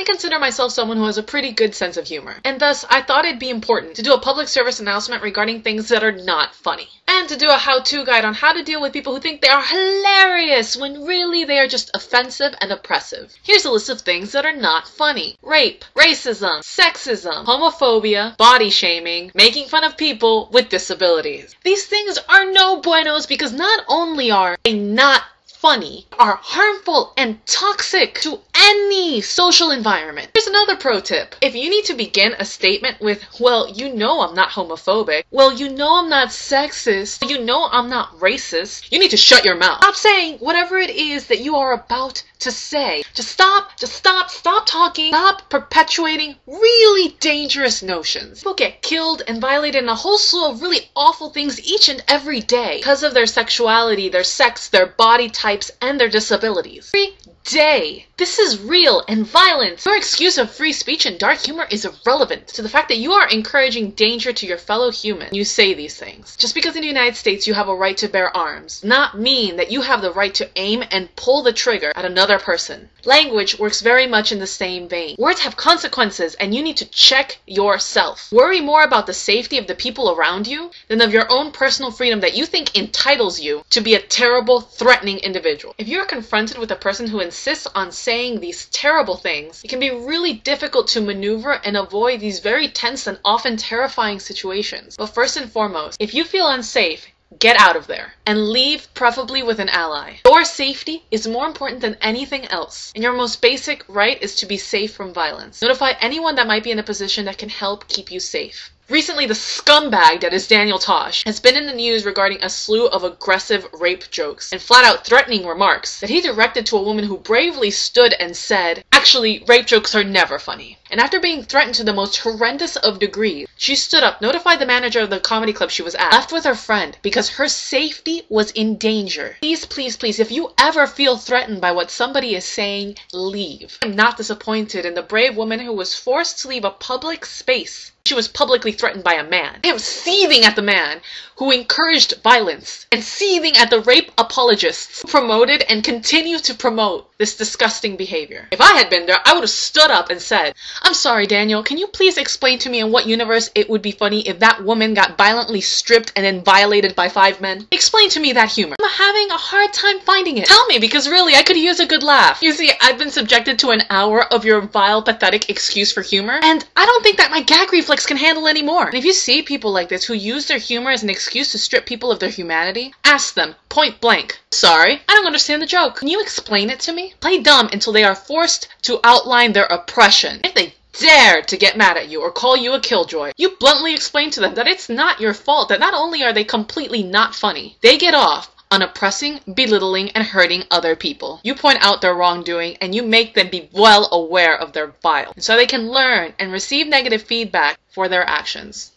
I consider myself someone who has a pretty good sense of humor, and thus I thought it'd be important to do a public service announcement regarding things that are not funny, and to do a how-to guide on how to deal with people who think they are hilarious when really they are just offensive and oppressive. Here's a list of things that are not funny: rape, racism, sexism, homophobia, body shaming, making fun of people with disabilities. These things are no buenos because not only are they not funny, are harmful and toxic to any social environment. Here's another pro tip. If you need to begin a statement with, well, you know I'm not homophobic, well, you know I'm not sexist, you know I'm not racist, you need to shut your mouth. Stop saying whatever it is that you are about to say. Just stop talking, stop perpetuating really dangerous notions. People get killed and violated in a whole slew of really awful things each and every day because of their sexuality, their sex, their body types, and their disabilities. Every day. This is real and violent. Your excuse of free speech and dark humor is irrelevant to the fact that you are encouraging danger to your fellow human. You say these things. Just because in the United States you have a right to bear arms, does not mean that you have the right to aim and pull the trigger at another person. Language works very much in the same vein. Words have consequences and you need to check yourself. Worry more about the safety of the people around you than of your own personal freedom that you think entitles you to be a terrible, threatening individual. If you're confronted with a person who insists on saying these terrible things, it can be really difficult to maneuver and avoid these very tense and often terrifying situations. But first and foremost, if you feel unsafe, get out of there and leave, preferably with an ally. Your safety is more important than anything else, and your most basic right is to be safe from violence. Notify anyone that might be in a position that can help keep you safe. Recently, the scumbag that is Daniel Tosh has been in the news regarding a slew of aggressive rape jokes and flat-out threatening remarks that he directed to a woman who bravely stood and said, "Actually, rape jokes are never funny." And after being threatened to the most horrendous of degrees, she stood up, notified the manager of the comedy club she was at, left with her friend because her safety was in danger. Please, please, please, if you ever feel threatened by what somebody is saying, leave. I'm not disappointed in the brave woman who was forced to leave a public space. She was publicly threatened by a man. I am seething at the man who encouraged violence and seething at the rape apologists who promoted and continue to promote this disgusting behavior. If I had been there, I would have stood up and said, "I'm sorry, Daniel, can you please explain to me in what universe it would be funny if that woman got violently stripped and then violated by 5 men? Explain to me that humor. I'm having a hard time finding it. Tell me, because really, I could use a good laugh." You see, I've been subjected to an hour of your vile, pathetic excuse for humor, and I don't think that my gag reflex can handle anymore. And if you see people like this who use their humor as an excuse to strip people of their humanity, ask them, point blank, "Sorry, I don't understand the joke. Can you explain it to me?" Play dumb until they are forced to outline their oppression. If they dare to get mad at you or call you a killjoy, you bluntly explain to them that it's not your fault, that not only are they completely not funny, they get off on oppressing, belittling, and hurting other people. You point out their wrongdoing and you make them be well aware of their vile, so they can learn and receive negative feedback for their actions.